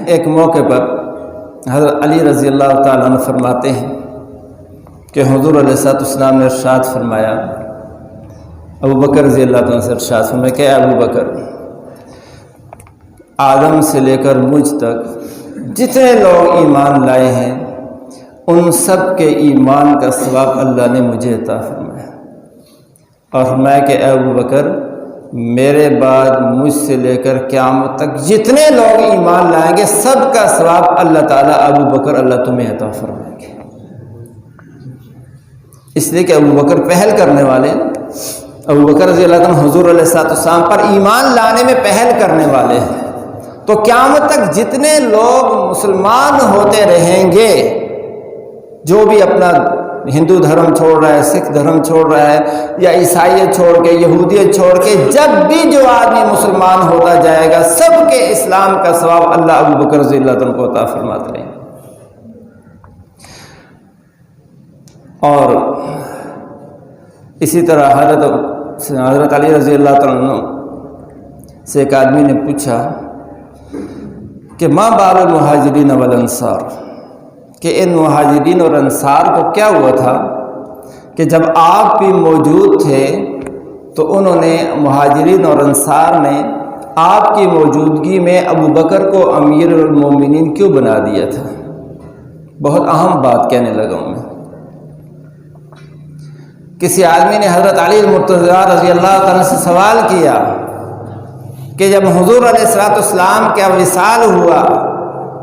ایک موقع پر حضرت علی رضی اللہ تعالیٰ عنہ فرماتے ہیں کہ حضور علیہ السلام نے ارشاد فرمایا، ابو بکر رضی اللہ تعالیٰ سے ارشاد فرمایا کہ ابو بکر، آدم سے لے کر مجھ تک جتنے لوگ ایمان لائے ہیں ان سب کے ایمان کا ثواب اللہ نے مجھے عطا فرمایا، اور فرمایا کہ اے ابو بکر، میرے بعد مجھ سے لے کر قیامت تک جتنے لوگ ایمان لائیں گے سب کا ثواب اللہ تعالیٰ ابو بکر اللہ تمہیں عطا فرمائیں گے۔ اس لیے کہ ابو بکر پہل کرنے والے، ابو بکر رضی اللہ عنہ حضور علیہ السلام پر ایمان لانے میں پہل کرنے والے ہیں، تو قیامت تک جتنے لوگ مسلمان ہوتے رہیں گے، جو بھی اپنا ہندو دھرم چھوڑ رہا ہے، سکھ دھرم چھوڑ رہا ہے، یا عیسائیت چھوڑ کے، یہودیت چھوڑ کے، جب بھی جو آدمی مسلمان ہوتا جائے گا سب کے اسلام کا ثواب اللہ ابو بکر رضی اللہ عنہ کو عطا فرماتے ہیں۔ اور اسی طرح حضرت علی رضی اللہ عنہ سے ایک آدمی نے پوچھا کہ ما بال المہاجرین والانصار، کہ ان مہاجرین اور انصار کو کیا ہوا تھا کہ جب آپ بھی موجود تھے تو انہوں نے، مہاجرین اور انصار نے، آپ کی موجودگی میں ابو بکر کو امیر المومنین کیوں بنا دیا تھا؟ بہت اہم بات کہنے لگا ہوں میں۔ کسی آدمی نے حضرت علی المرتضی رضی اللہ عنہ سے سوال کیا کہ جب حضور علیہ السلام کا وصال ہوا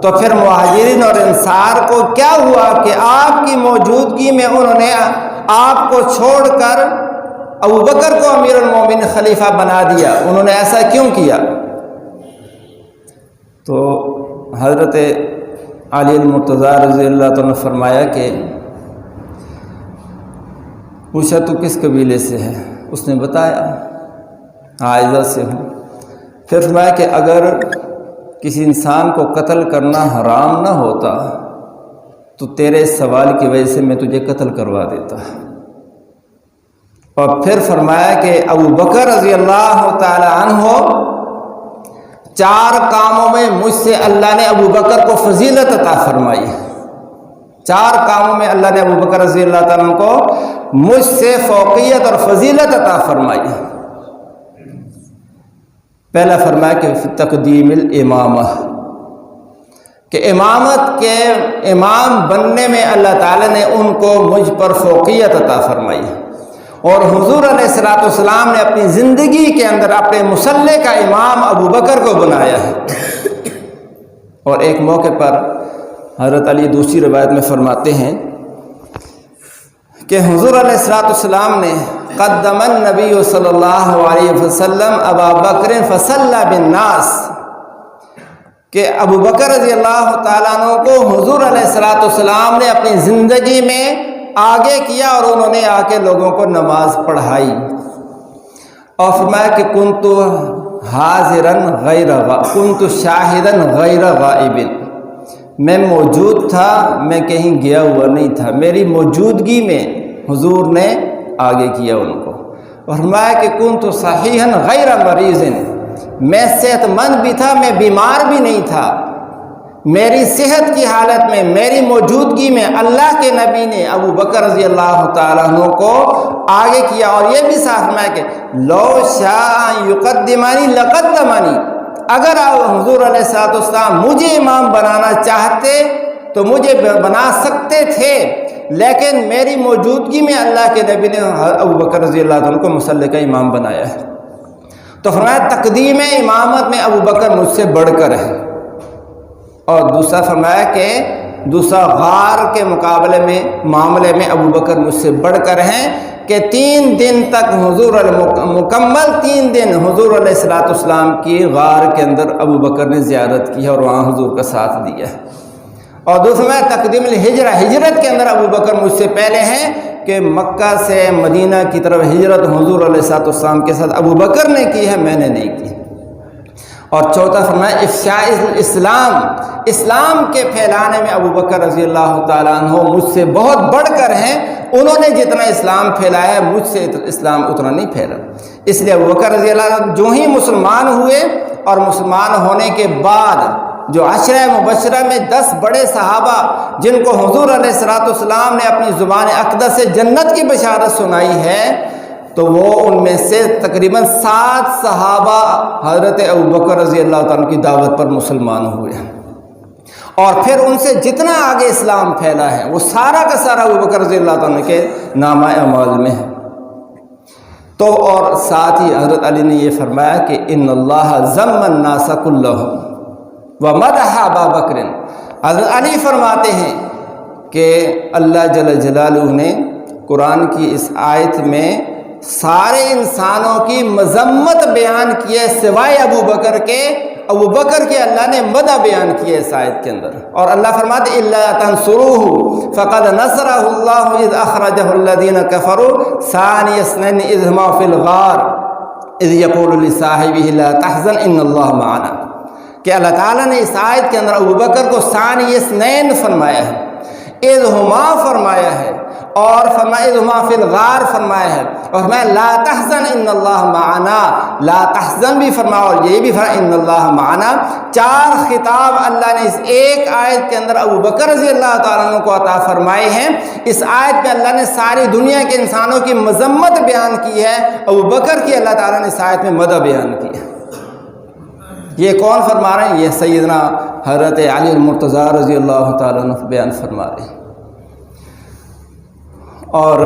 تو پھر مہاجرین اور انصار کو کیا ہوا کہ آپ کی موجودگی میں انہوں نے آپ کو چھوڑ کر ابو بکر کو امیر المومنین خلیفہ بنا دیا؟ انہوں نے ایسا کیوں کیا؟ تو حضرت علی المرتضی رضی اللہ عنہ نے فرمایا کہ پوچھا تو کس قبیلے سے ہے؟ اس نے بتایا عائزہ سے ہوں۔ پھر فرمایا کہ اگر کسی انسان کو قتل کرنا حرام نہ ہوتا تو تیرے سوال کی وجہ سے میں تجھے قتل کروا دیتا۔ اور پھر فرمایا کہ ابو بکر رضی اللہ تعالی عنہ 4 کاموں میں مجھ سے اللہ نے ابو بکر کو فضیلت عطا فرمائی۔ 4 کاموں میں اللہ نے ابو بکر رضی اللہ تعالیٰ عنہ کو مجھ سے فوقیت اور فضیلت عطا فرمائی۔ پہلا فرمایا کہ تقدیم الامامہ، کہ امامت کے امام بننے میں اللہ تعالیٰ نے ان کو مجھ پر فوقیت عطا فرمائی، اور حضور علیہ السلام نے اپنی زندگی کے اندر اپنے مصلی کا امام ابو بکر کو بنایا ہے۔ اور ایک موقع پر حضرت علی دوسری روایت میں فرماتے ہیں کہ حضور علیہ السلام نے قدم النبی صلی اللہ علیہ وسلم ابا بکر فصلی بالناس، کہ ابو بکر رضی اللہ تعالیٰ عنہ کو حضور علیہ السلام نے اپنی زندگی میں آگے کیا اور انہوں نے آ کے لوگوں کو نماز پڑھائی۔ اور فرمایا کہ کنت حاضراً کنت شاہداً غیر غائب، میں موجود تھا، میں کہیں گیا ہوا نہیں تھا، میری موجودگی میں حضور نے آگے کیا ان کو۔ اور فرمایا کہ کنت صحیحاً غیر مریض، میں صحت مند بھی تھا، میں بیمار بھی نہیں تھا، میری صحت کی حالت میں، میری موجودگی میں اللہ کے نبی نے ابو بکر رضی اللہ تعالیٰ عنہ کو آگے کیا۔ اور یہ بھی صاف فرمایا کہ لو شاء یقدمانی لقدمانی، اگر حضور علیہ السلام مجھے امام بنانا چاہتے تو مجھے بنا سکتے تھے، لیکن میری موجودگی میں اللہ کے نبی نے ابو بکر رضی اللہ عنہ کو مصلی کا امام بنایا ہے۔ تو فرمایا تقدیم امامت میں ابو بکر مجھ سے بڑھ کر ہے۔ اور دوسرا فرمایا کہ دوسرا غار کے مقابلے میں معاملے میں ابو بکر مجھ سے بڑھ کر ہیں کہ 3 دن تک مکمل 3 دن حضور علیہ السلام کی غار کے اندر ابو بکر نے زیارت کی ہے اور وہاں حضور کا ساتھ دیا ہے۔ اور دوسرا تقدیم الہجرہ، ہجرت کے اندر ابو بکر مجھ سے پہلے ہیں کہ مکہ سے مدینہ کی طرف ہجرت حضور علیہ السلام کے ساتھ ابو بکر نے کی ہے، میں نے نہیں کی۔ اور چوتھا فرمایا افشاء اسلام، اسلام کے پھیلانے میں ابو بکر رضی اللہ تعالیٰ عنہ مجھ سے بہت بڑھ کر ہیں، انہوں نے جتنا اسلام پھیلایا ہے مجھ سے اسلام اتنا نہیں پھیلا۔ اس لیے ابو بکر رضی اللہ عنہ جو ہی مسلمان ہوئے اور مسلمان ہونے کے بعد جو عشرہ مبشرہ میں 10 بڑے صحابہ جن کو حضور علیہ الصلوۃ والسلام نے اپنی زبان اقدس سے جنت کی بشارت سنائی ہے، تو وہ ان میں سے تقریباً 7 صحابہ حضرت ابوبکر رضی اللہ تعالیٰ کی دعوت پر مسلمان ہوئے ہیں، اور پھر ان سے جتنا آگے اسلام پھیلا ہے وہ سارا کا سارا ابوبکر رضی اللہ تعالیٰ کے نامہ اعمال میں ہے۔ تو اور ساتھ ہی حضرت علی نے یہ فرمایا کہ ان اللہ ذم الناس کلہم ومدح ابا بکر۔ حضرت علی فرماتے ہیں کہ اللہ جل جلالہ نے قرآن کی اس آیت میں سارے انسانوں کی مذمت بیان کی ہے سوائے ابو بکر کے اللہ نے مدح بیان کیا ہے اس آیت کے اندر۔ اور اللہ فرماتے الا تنصروه فقد نصرہ اللہ اذ اخرجہ الذین کفروا ثانی اثنین اذ ہما فی الغار اذ یقول لصاحبہ لا تحزن ان اللہ معنا، کہ اللہ تعالیٰ نے اس آیت کے اندر ابو بکر کو ثانی اثنین فرمایا ہے، اذ ہما فرمایا ہے، اور فرمایا اذ ہما فی الغار فرمایا ہے، اور فرمایا لا تحزن ان اللہ معنا، لا تحزن بھی فرمایا اور یہ بھی فرمایا ان اللہ معنا۔ 4 خطاب اللہ نے اس ایک آیت کے اندر ابو بکر رضی اللہ تعالیٰ عنہ کو عطا فرمائے ہیں۔ اس آیت میں اللہ نے ساری دنیا کے انسانوں کی مذمت بیان کی ہے، ابو بکر کی اللہ تعالیٰ نے اس آیت میں مدح بیان کی ہے۔ یہ کون فرما رہے ہیں؟ یہ سیدنا حضرت علی المرتضیٰ رضی اللہ تعالیٰ عنہ بیان فرما رہے ہیں۔ اور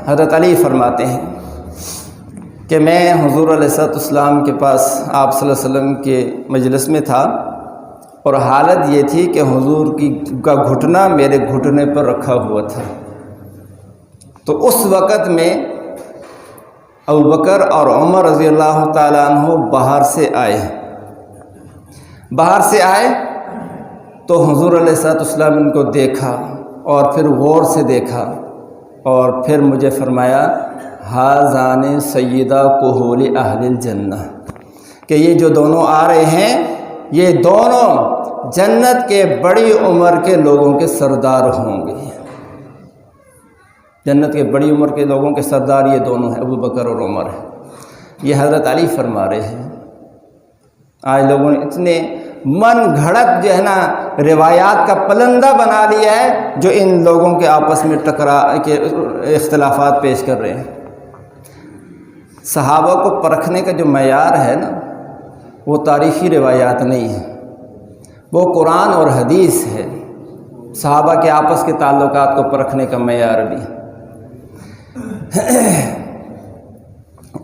حضرت علی فرماتے ہیں کہ میں حضور علیہ السلام کے پاس آپ صلی اللہ علیہ وسلم کے مجلس میں تھا، اور حالت یہ تھی کہ حضور کا گھٹنا میرے گھٹنے پر رکھا ہوا تھا۔ تو اس وقت میں ابوبکر اور عمر رضی اللہ تعالیٰ عنہ باہر سے آئے تو حضور علیہ السلام ان کو دیکھا اور پھر غور سے دیکھا، اور پھر مجھے فرمایا ہذان سیدہ کہول اہل الجنہ، کہ یہ جو دونوں آ رہے ہیں یہ دونوں جنت کے بڑی عمر کے لوگوں کے سردار ہوں گے۔ جنت کے بڑی عمر کے لوگوں کے سردار یہ دونوں ہیں، ابو بکر اور عمر ہیں۔ یہ حضرت علی فرما رہے ہیں۔ آج لوگوں نے اتنے من گھڑت جو ہے نا روایات کا پلندہ بنا لیا ہے جو ان لوگوں کے آپس میں ٹکرا کے اختلافات پیش کر رہے ہیں۔ صحابہ کو پرکھنے کا جو معیار ہے نا وہ تاریخی روایات نہیں ہے، وہ قرآن اور حدیث ہے۔ صحابہ کے آپس کے تعلقات کو پرکھنے کا معیار بھی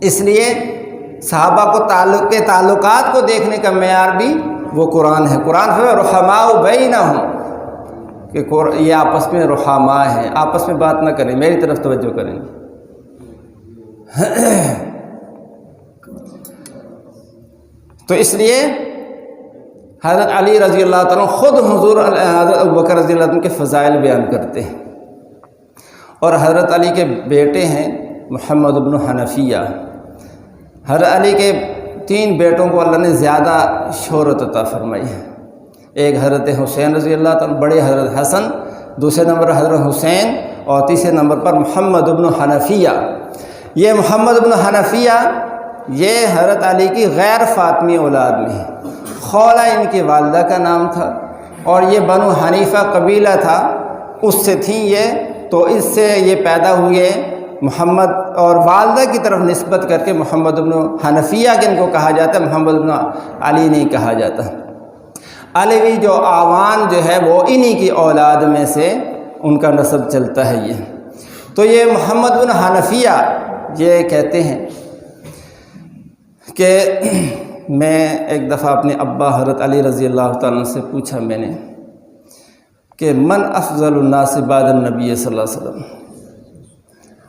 اس لیے صحابہ کو تعلقات کو دیکھنے کا معیار بھی وہ قرآن ہے۔ قرآن ہے رحماء بینہم، کہ یہ آپس میں رحماء ہیں، آپس میں بات نہ کریں، میری طرف توجہ کریں۔ تو اس لیے حضرت علی رضی اللہ تعالیٰ خود حضور حضرت ابوبکر رضی اللہ عنہ کے فضائل بیان کرتے ہیں، اور حضرت علی کے بیٹے ہیں محمد بن حنفیہ۔ حضرت علی کے 3 بیٹوں کو اللہ نے زیادہ شہرت عطا فرمائی ہے۔ ایک حضرت حسین رضی اللہ تعالیٰ، بڑے حضرت حسن، دوسرے نمبر حضرت حسین، اور تیسرے نمبر پر محمد بن حنفیہ۔ یہ محمد بن حنفیہ یہ حضرت علی کی غیر فاطمی اولاد میں ہے۔ خولہ ان کی والدہ کا نام تھا، اور یہ بنو حنیفہ قبیلہ تھا، اس سے تھیں یہ، تو اس سے یہ پیدا ہوئے محمد، اور والدہ کی طرف نسبت کر کے محمد بن حنفیہ جن کو کہا جاتا ہے، محمد بن علی نہیں کہا جاتا۔ علوی جو آوان جو ہے وہ انہی کی اولاد میں سے ان کا نسب چلتا ہے یہ۔ تو یہ محمد بن حنفیہ یہ کہتے ہیں کہ میں ایک دفعہ اپنے ابا حضرت علی رضی اللہ تعالیٰ سے پوچھا میں نے کہ من افضل الناس بعد النبی صلی اللہ علیہ وسلم،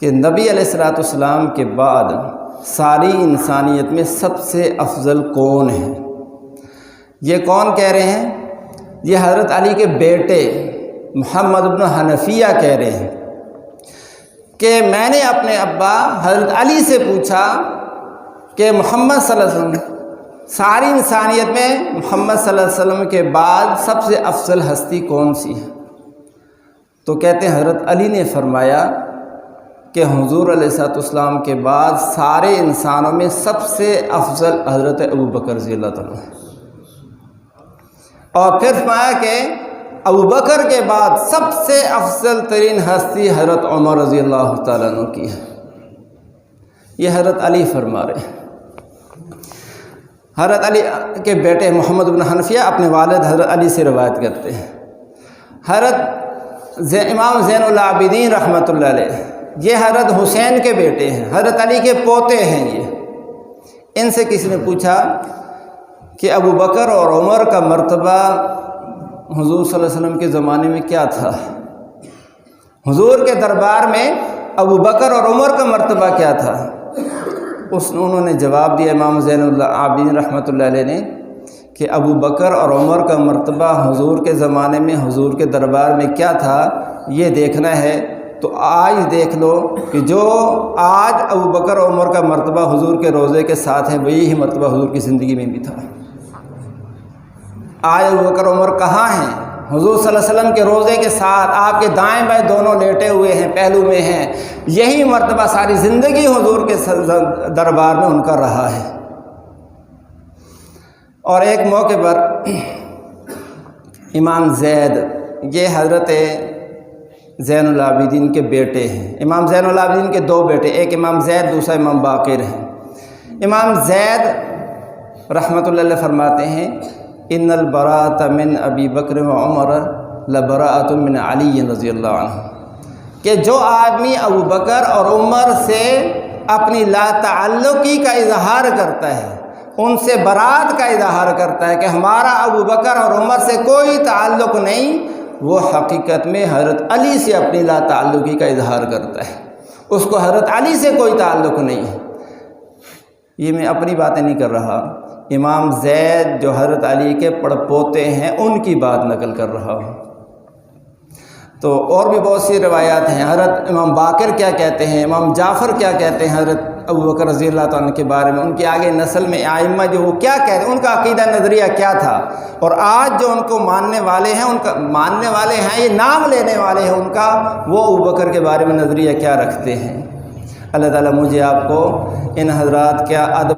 کہ نبی علیہ السلام کے بعد ساری انسانیت میں سب سے افضل کون ہے؟ یہ کون کہہ رہے ہیں؟ یہ حضرت علی کے بیٹے محمد بن حنفیہ کہہ رہے ہیں کہ میں نے اپنے ابا حضرت علی سے پوچھا کہ محمد صلی اللہ علیہ وسلم، ساری انسانیت میں محمد صلی اللہ علیہ وسلم کے بعد سب سے افضل ہستی کون سی ہے؟ تو کہتے ہیں حضرت علی نے فرمایا کہ حضور علیہ السلام کے بعد سارے انسانوں میں سب سے افضل حضرت ابوبکر رضی اللہ تعالیٰ۔ اور پھر فرمایا کہ ابو بکر کے بعد سب سے افضل ترین ہستی حضرت عمر رضی اللہ تعالیٰ عنہ کی ہے۔ یہ حضرت علی فرما رہے ہیں۔ حضرت علی کے بیٹے محمد بن حنفیہ اپنے والد حضرت علی سے روایت کرتے ہیں۔ حضرت امام زین العابدین رحمۃ اللہ علیہ یہ حضرت حسین کے بیٹے ہیں، حضرت علی کے پوتے ہیں یہ۔ ان سے کسی نے پوچھا کہ ابو بکر اور عمر کا مرتبہ حضور صلی اللہ علیہ وسلم کے زمانے میں کیا تھا؟ حضور کے دربار میں ابو بکر اور عمر کا مرتبہ کیا تھا؟ انہوں نے جواب دیا امام زین العابدین رحمۃ اللہ علیہ نے کہ ابو بکر اور عمر کا مرتبہ حضور کے زمانے میں حضور کے دربار میں کیا تھا یہ دیکھنا ہے تو آج دیکھ لو کہ جو آج ابو بکر اور عمر کا مرتبہ حضور کے روضے کے ساتھ ہے وہی ہی مرتبہ حضور کی زندگی میں بھی تھا۔ آج ابو بکر عمر کہاں ہیں؟ حضور صلی اللہ علیہ وسلم کے روضے کے ساتھ آپ کے دائیں بائیں دونوں لیٹے ہوئے ہیں، پہلو میں ہیں۔ یہی مرتبہ ساری زندگی حضور کے دربار میں ان کا رہا ہے۔ اور ایک موقع پر امام زید یہ حضرت زین العابدین کے بیٹے ہیں۔ امام زین العابدین کے دو بیٹے، ایک امام زید دوسرا امام باقر ہیں۔ امام زید رحمۃ اللہ علیہ فرماتے ہیں ان البراءۃ من ابی بکر و عمر لبراءۃ من علی رضی اللہ عنہ، کہ جو آدمی ابو بکر اور عمر سے اپنی لا تعلقی کا اظہار کرتا ہے، ان سے برات کا اظہار کرتا ہے کہ ہمارا ابو بکر اور عمر سے کوئی تعلق نہیں، وہ حقیقت میں حضرت علی سے اپنی لا تعلقی کا اظہار کرتا ہے، اس کو حضرت علی سے کوئی تعلق نہیں ہے۔ یہ میں اپنی باتیں نہیں کر رہا، امام زید جو حضرت علی کے پڑپوتے ہیں ان کی بات نقل کر رہا ہوں۔ تو اور بھی بہت سی روایات ہیں۔ حضرت امام باقر کیا کہتے ہیں، امام جعفر کیا کہتے ہیں حضرت ابو بکر رضی اللہ عنہ کے بارے میں، ان کے آگے نسل میں ائمہ جو وہ کیا کہتے ہیں، ان کا عقیدہ نظریہ کیا تھا، اور آج جو ان کو ماننے والے ہیں، ان کا ماننے والے ہیں، یہ نام لینے والے ہیں ان کا، وہ ابو بکر کے بارے میں نظریہ کیا رکھتے ہیں۔ اللہ تعالیٰ مجھے آپ کو ان حضرات کا ادب